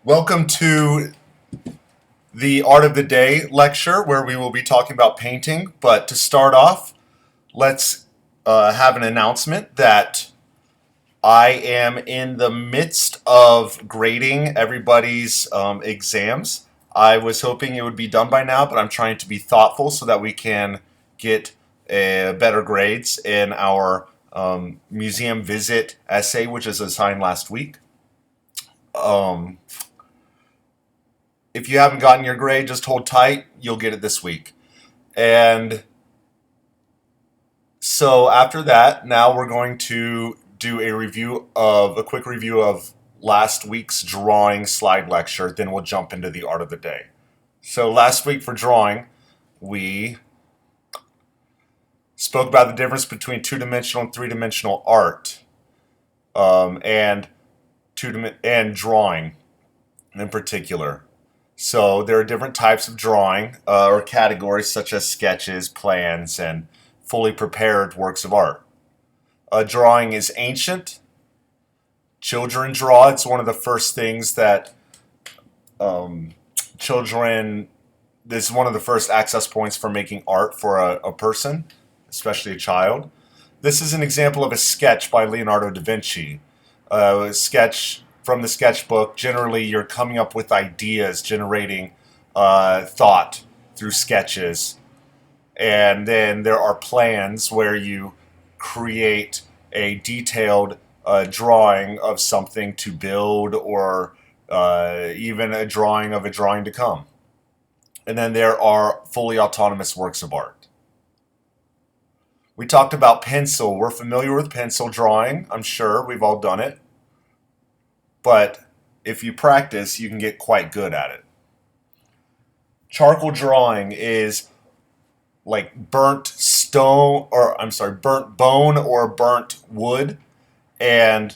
Welcome to the Art of the Day lecture where we will be talking about painting. But to start off, let's have an announcement that I am in the midst of grading everybody's exams. I was hoping it would be done by now, but I'm trying to be thoughtful so that we can get better grades in our museum visit essay, which is assigned last week. Um, if you haven't gotten your grade, just hold tight. You'll get it this week. And so after that, now we're going to do a quick review of last week's drawing slide lecture. Then we'll jump into the art of the day. So last week for drawing, we spoke about the difference between two-dimensional and three-dimensional art, and and drawing in particular. So there are different types of drawing or categories such as sketches, plans, and fully prepared works of art. Drawing is ancient. Children draw. It's one of the first things that children. This is one of the first access points for making art for a person, especially a child. This is an example of a sketch by Leonardo da Vinci. A sketch from the sketchbook. Generally, you're coming up with ideas, generating thought through sketches. And then there are plans where you create a detailed drawing of something to build, or even a drawing of a drawing to come. And then there are fully autonomous works of art. We talked about pencil. We're familiar with pencil drawing. I'm sure we've all done it. But if you practice, you can get quite good at it. Charcoal drawing is like burnt bone or burnt wood, and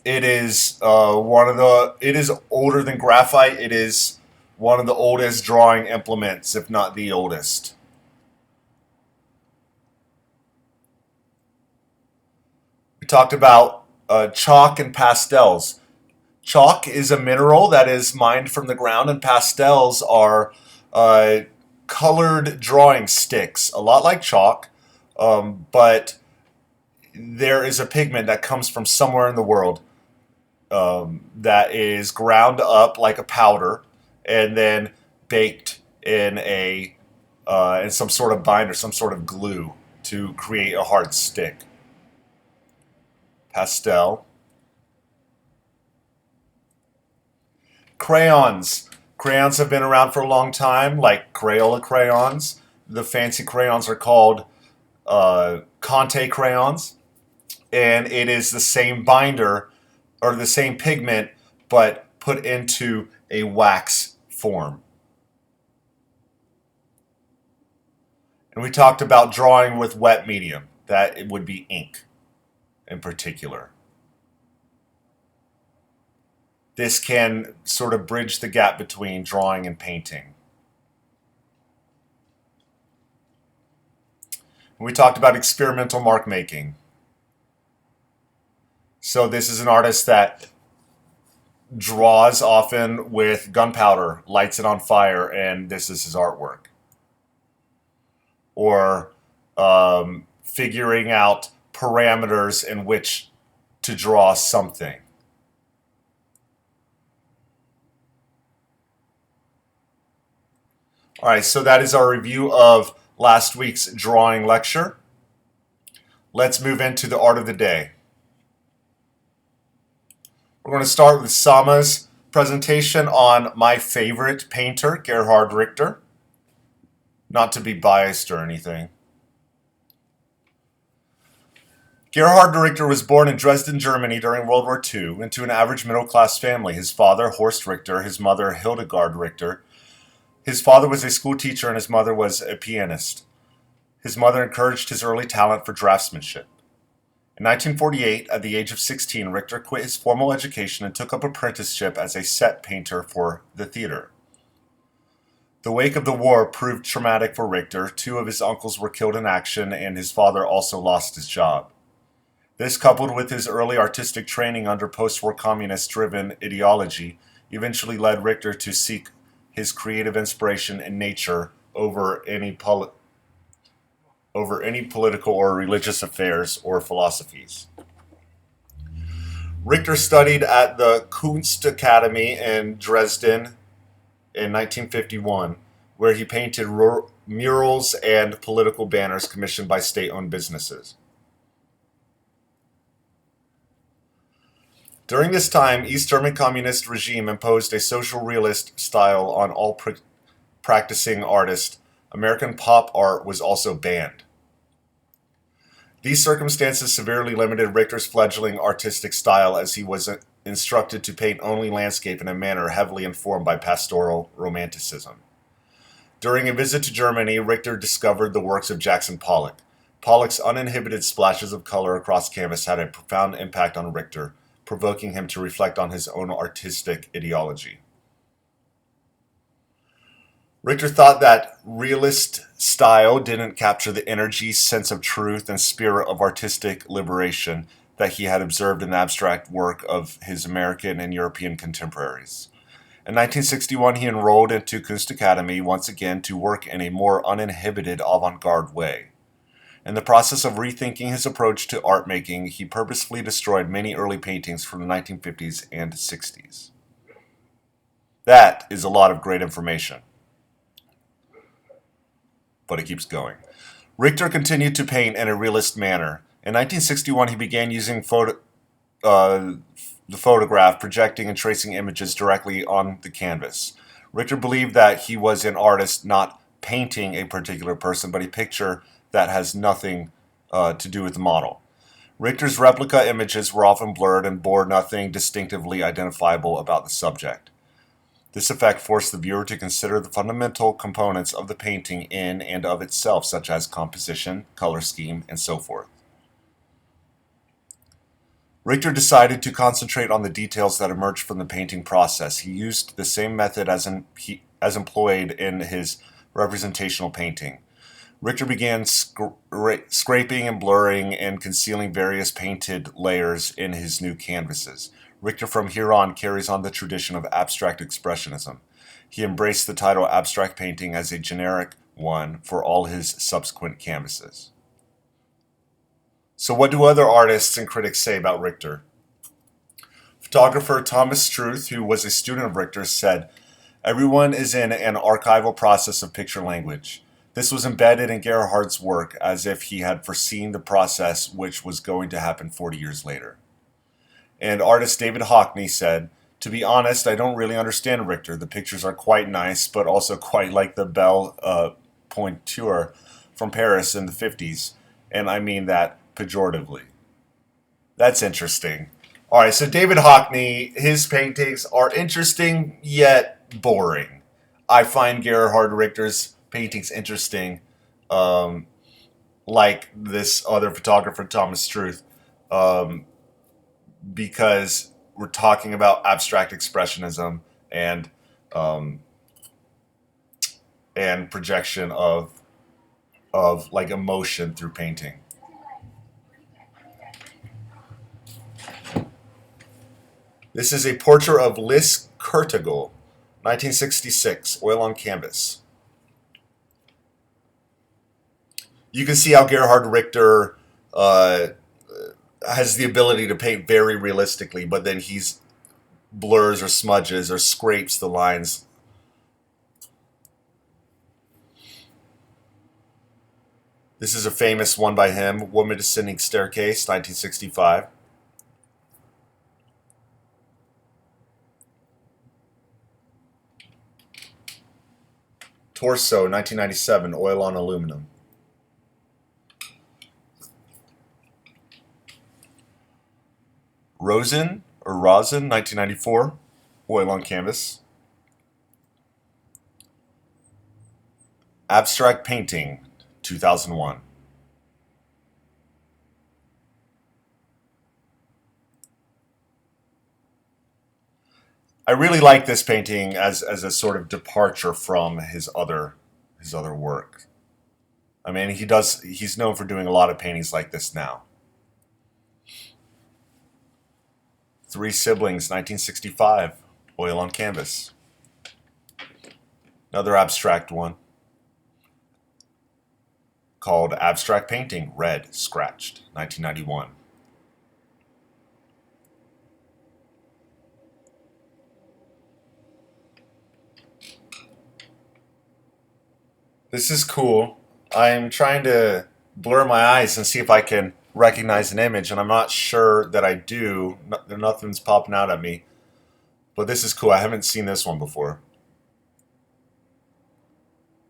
it is it is older than graphite. It is one of the oldest drawing implements, if not the oldest. We talked about chalk and pastels. Chalk is a mineral that is mined from the ground, and pastels are colored drawing sticks, a lot like chalk, but there is a pigment that comes from somewhere in the world that is ground up like a powder and then baked in some sort of binder, some sort of glue to create a hard stick. Pastel. Crayons. Crayons have been around for a long time, like Crayola crayons. The fancy crayons are called Conte crayons, and it is the same binder or the same pigment, but put into a wax form. And we talked about drawing with wet medium. That it would be ink in particular. This can sort of bridge the gap between drawing and painting. We talked about experimental mark making. So this is an artist that draws often with gunpowder, lights it on fire, and this is his artwork. Or figuring out parameters in which to draw something. All right, so that is our review of last week's drawing lecture. Let's move into the art of the day. We're going to start with Sama's presentation on my favorite painter, Gerhard Richter. Not to be biased or anything. Gerhard Richter was born in Dresden, Germany during World War II into an average middle-class family. His father, Horst Richter, his mother, Hildegard Richter. His father was a school teacher and his mother was a pianist. His mother encouraged his early talent for draftsmanship. In 1948, at the age of 16, Richter quit his formal education and took up apprenticeship as a set painter for the theater. The wake of the war proved traumatic for Richter. Two of his uncles were killed in action, and his father also lost his job. This, coupled with his early artistic training under post-war communist-driven ideology, eventually led Richter to seek his creative inspiration in nature over any political or religious affairs or philosophies. Richter studied at the Kunstakademie in Dresden in 1951, where he painted murals and political banners commissioned by state-owned businesses. During this time, East German communist regime imposed a social realist style on all practicing artists. American pop art was also banned. These circumstances severely limited Richter's fledgling artistic style, as he was instructed to paint only landscape in a manner heavily informed by pastoral romanticism. During a visit to Germany, Richter discovered the works of Jackson Pollock. Pollock's uninhibited splashes of color across canvas had a profound impact on Richter, provoking him to reflect on his own artistic ideology. Richter thought that realist style didn't capture the energy, sense of truth, and spirit of artistic liberation that he had observed in the abstract work of his American and European contemporaries. In 1961, he enrolled into Kunstakademie once again to work in a more uninhibited avant-garde way. In the process of rethinking his approach to art making, he purposefully destroyed many early paintings from the 1950s and 60s. That is a lot of great information. But it keeps going. Richter continued to paint in a realist manner. In 1961, he began using the photograph, projecting and tracing images directly on the canvas. Richter believed that he was an artist not painting a particular person, but a picture that has nothing to do with the model. Richter's replica images were often blurred and bore nothing distinctively identifiable about the subject. This effect forced the viewer to consider the fundamental components of the painting in and of itself, such as composition, color scheme, and so forth. Richter decided to concentrate on the details that emerged from the painting process. He used the same method as employed in his representational painting. Richter began scraping and blurring and concealing various painted layers in his new canvases. Richter from here on carries on the tradition of abstract expressionism. He embraced the title abstract painting as a generic one for all his subsequent canvases. So what do other artists and critics say about Richter? Photographer Thomas Struth, who was a student of Richter's, said, "Everyone is in an archival process of picture language. This was embedded in Gerhard's work as if he had foreseen the process which was going to happen 40 years later." And artist David Hockney said, "To be honest, I don't really understand Richter. The pictures are quite nice, but also quite like the Belle Pointure from Paris in the 50s. And I mean that pejoratively." That's interesting. All right, so David Hockney, his paintings are interesting yet boring. I find Gerhard Richter's paintings interesting, like this other photographer, Thomas Struth, because we're talking about abstract expressionism and projection of like emotion through painting. This is a portrait of Lis Kurtegel, 1966, oil on canvas. You can see how Gerhard Richter has the ability to paint very realistically, but then he's blurs or smudges or scrapes the lines. This is a famous one by him, Woman Descending Staircase, 1965. Torso, 1997, oil on aluminum. Rosen, 1994, oil on canvas. Abstract Painting, 2001. I really like this painting as a sort of departure from his other work. I mean, he's known for doing a lot of paintings like this now. Three Siblings, 1965. Oil on canvas. Another abstract one called Abstract Painting, Red, Scratched, 1991. This is cool. I'm trying to blur my eyes and see if I can recognize an image, and I'm not sure that I do. Nothing's popping out at me. But this is cool. I haven't seen this one before.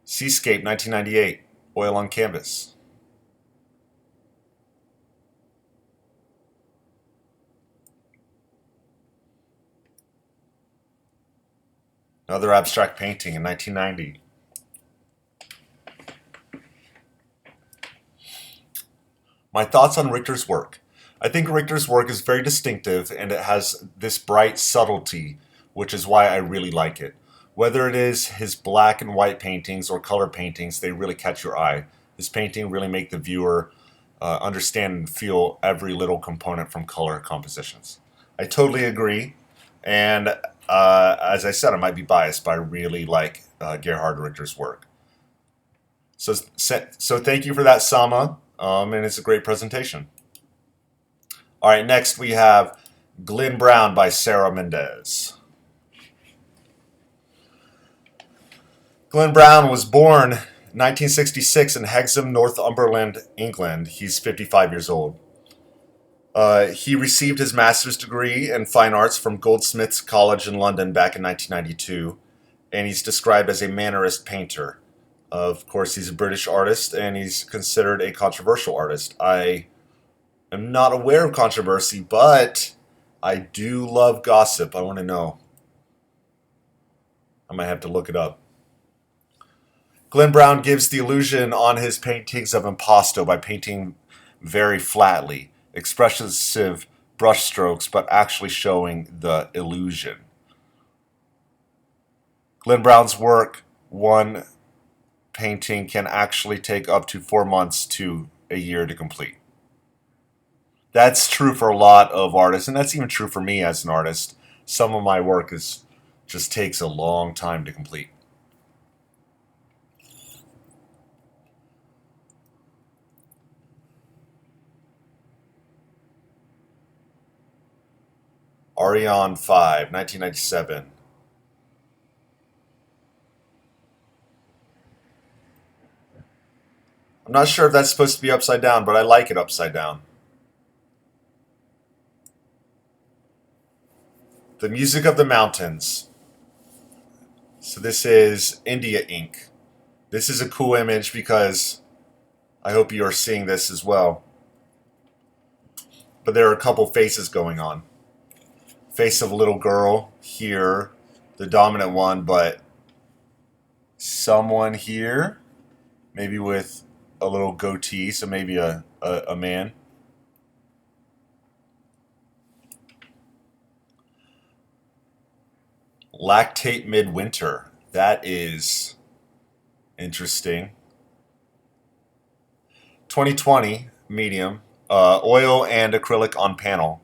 Seascape, 1998. Oil on canvas. Another abstract painting in 1990. My thoughts on Richter's work. I think Richter's work is very distinctive and it has this bright subtlety, which is why I really like it. Whether it is his black and white paintings or color paintings, they really catch your eye. His painting really make the viewer understand and feel every little component from color compositions. I totally agree, and as I said, I might be biased, but I really like Gerhard Richter's work. So thank you for that, Sama. And it's a great presentation. All right, next we have Glenn Brown by Sarah Mendez. Glenn Brown was born 1966 in Hexham, Northumberland, England. He's 55 years old. He received his master's degree in fine arts from Goldsmiths College in London back in 1992, and he's described as a mannerist painter. Of course, he's a British artist, and he's considered a controversial artist. I am not aware of controversy, but I do love gossip. I want to know. I might have to look it up. Glenn Brown gives the illusion on his paintings of impasto by painting very flatly, expressive brushstrokes, but actually showing the illusion. Glenn Brown's work, one painting can actually take up to 4 months to a year to complete. That's true for a lot of artists, and that's even true for me as an artist. Some of my work just takes a long time to complete. Ariane 5, 1997. I'm not sure if that's supposed to be upside down, but I like it upside down. The Music of the Mountains. So this is India ink. This is a cool image because I hope you are seeing this as well. But there are a couple faces going on. Face of a little girl here, the dominant one, but someone here, maybe with a little goatee, so maybe a man. Lactate Midwinter. That is interesting. 2020, medium. Oil and acrylic on panel.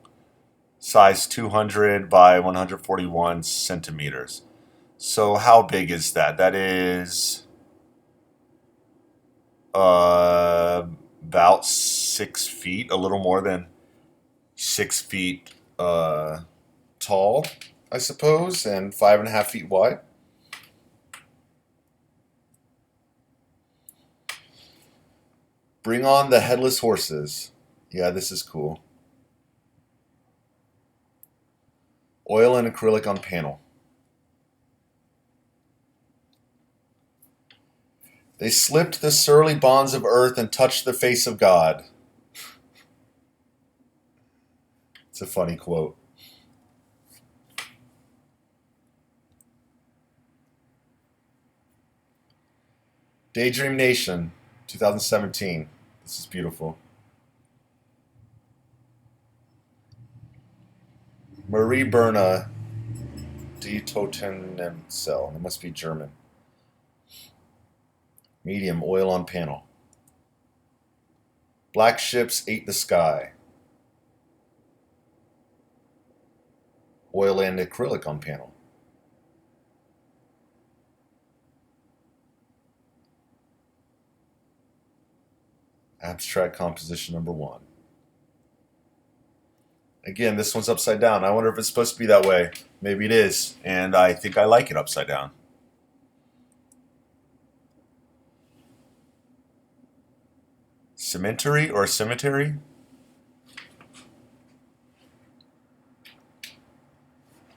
Size 200 by 141 centimeters. So how big is that? That is about 6 feet, a little more than 6 feet tall, I suppose, and 5.5 feet wide. Bring on the Headless Horses. Yeah, this is cool. Oil and acrylic on panel. They slipped the surly bonds of earth and touched the face of God. It's a funny quote. Daydream Nation, 2017. This is beautiful. Marie Berna Die Totenmzell. It must be German. Medium, oil on panel. Black ships ate the sky. Oil and acrylic on panel. Abstract composition number 1. Again, this one's upside down. I wonder if it's supposed to be that way. Maybe it is, and I think I like it upside down. Cemetery or cemetery?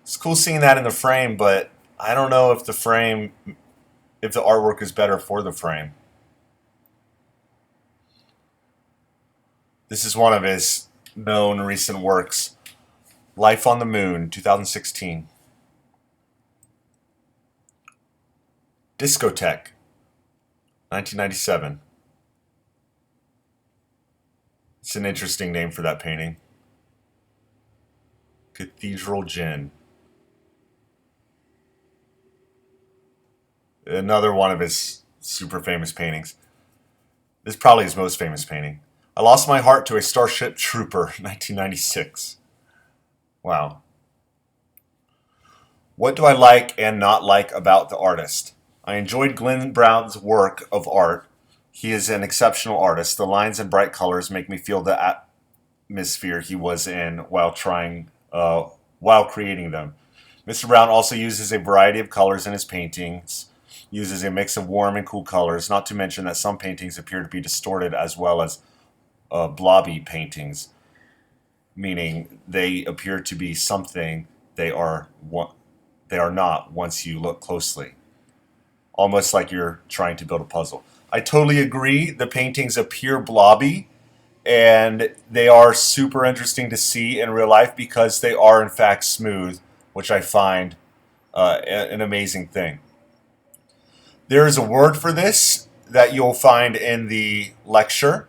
It's cool seeing that in the frame, but I don't know if the artwork is better for the frame. This is one of his known recent works. Life on the Moon, 2016. Discotheque, 1997. It's an interesting name for that painting. Cathedral Gin. Another one of his super famous paintings. This is probably his most famous painting. I Lost My Heart to a Starship Trooper, 1996. Wow. What do I like and not like about the artist? I enjoyed Glenn Brown's work of art. He is an exceptional artist. The lines and bright colors make me feel the atmosphere he was in while creating them. Mr. Brown also uses a variety of colors in his paintings, uses a mix of warm and cool colors, not to mention that some paintings appear to be distorted as well as blobby paintings, meaning they appear to be something they are not once you look closely. Almost like you're trying to build a puzzle. I totally agree. The paintings appear blobby, and they are super interesting to see in real life because they are in fact smooth, which I find an amazing thing. There is a word for this that you'll find in the lecture,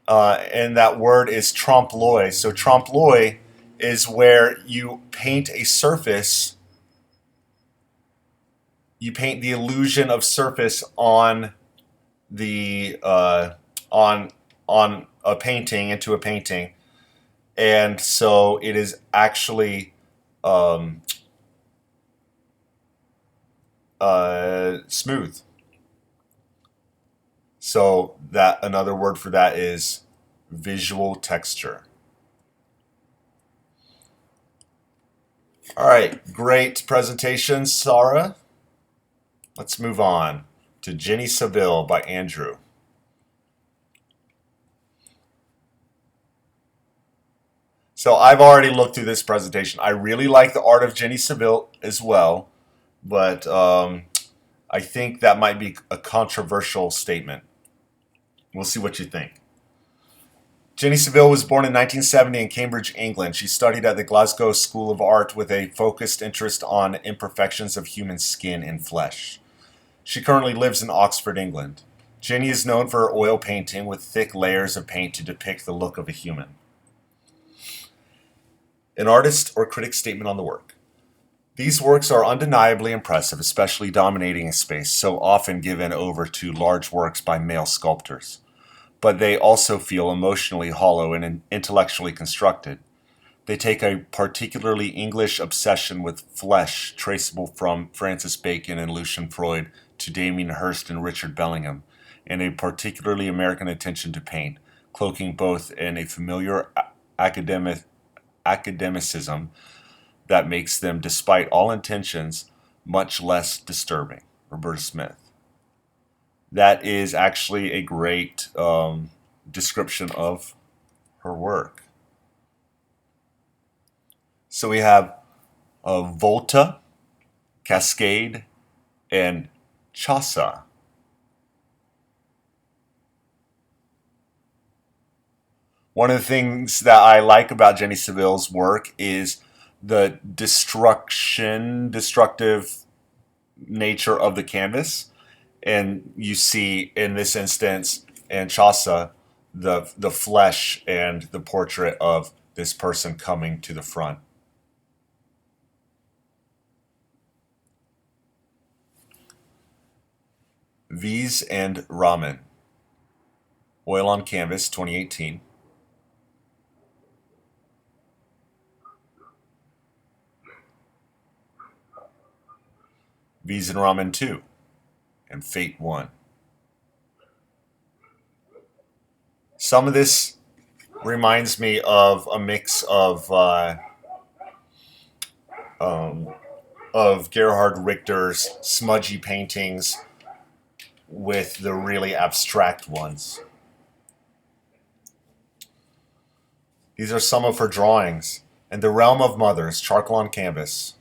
and that word is trompe-l'oeil. So trompe-l'oeil is where you paint a surface. You paint the illusion of surface on the on a painting into a painting, and so it is actually smooth. So that another word for that is visual texture. All right, great presentation, Sarah. Let's move on to Jenny Saville by Andrew. So I've already looked through this presentation. I really like the art of Jenny Saville as well, but I think that might be a controversial statement. We'll see what you think. Jenny Saville was born in 1970 in Cambridge, England. She studied at the Glasgow School of Art with a focused interest on imperfections of human skin and flesh. She currently lives in Oxford, England. Jenny is known for her oil painting with thick layers of paint to depict the look of a human. An artist or critic's statement on the work. These works are undeniably impressive, especially dominating a space so often given over to large works by male sculptors. But they also feel emotionally hollow and intellectually constructed. They take a particularly English obsession with flesh traceable from Francis Bacon and Lucian Freud to Damien Hirst and Richard Bellingham, and a particularly American attention to paint, cloaking both in a familiar academicism that makes them, despite all intentions, much less disturbing. Roberta Smith. That is actually a great description of her work. So we have Volta, Cascade, and Chaucer. One of the things that I like about Jenny Saville's work is the destructive nature of the canvas. And you see in this instance, in Chaucer, the flesh and the portrait of this person coming to the front. Vise and Ramen. Oil on Canvas, 2018. Vise and Ramen 2 and Fate 1. Some of this reminds me of a mix um, of Gerhard Richter's smudgy paintings with the really abstract ones. These are some of her drawings. In the Realm of Mothers, charcoal on canvas.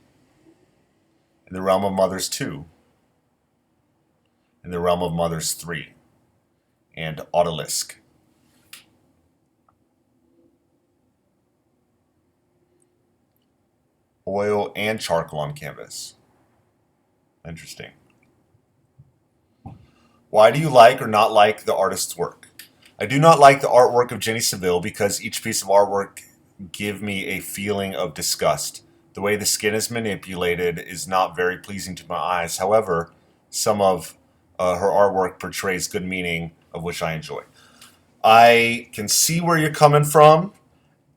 In the Realm of Mothers 2. In the Realm of Mothers 3. And Odalisque. Oil and charcoal on canvas. Interesting. Why do you like or not like the artist's work? I do not like the artwork of Jenny Saville because each piece of artwork give me a feeling of disgust. The way the skin is manipulated is not very pleasing to my eyes. However, some of her artwork portrays good meaning, of which I enjoy. I can see where you're coming from,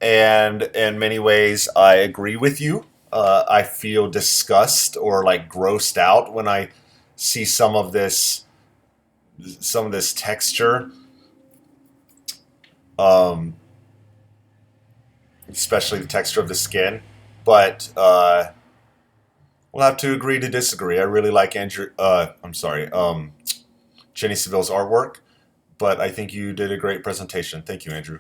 and in many ways, I agree with you. I feel disgust or like grossed out when I see some of this texture, especially the texture of the skin. But we'll have to agree to disagree. I really like Jenny Saville's artwork, but I think you did a great presentation. Thank you, Andrew.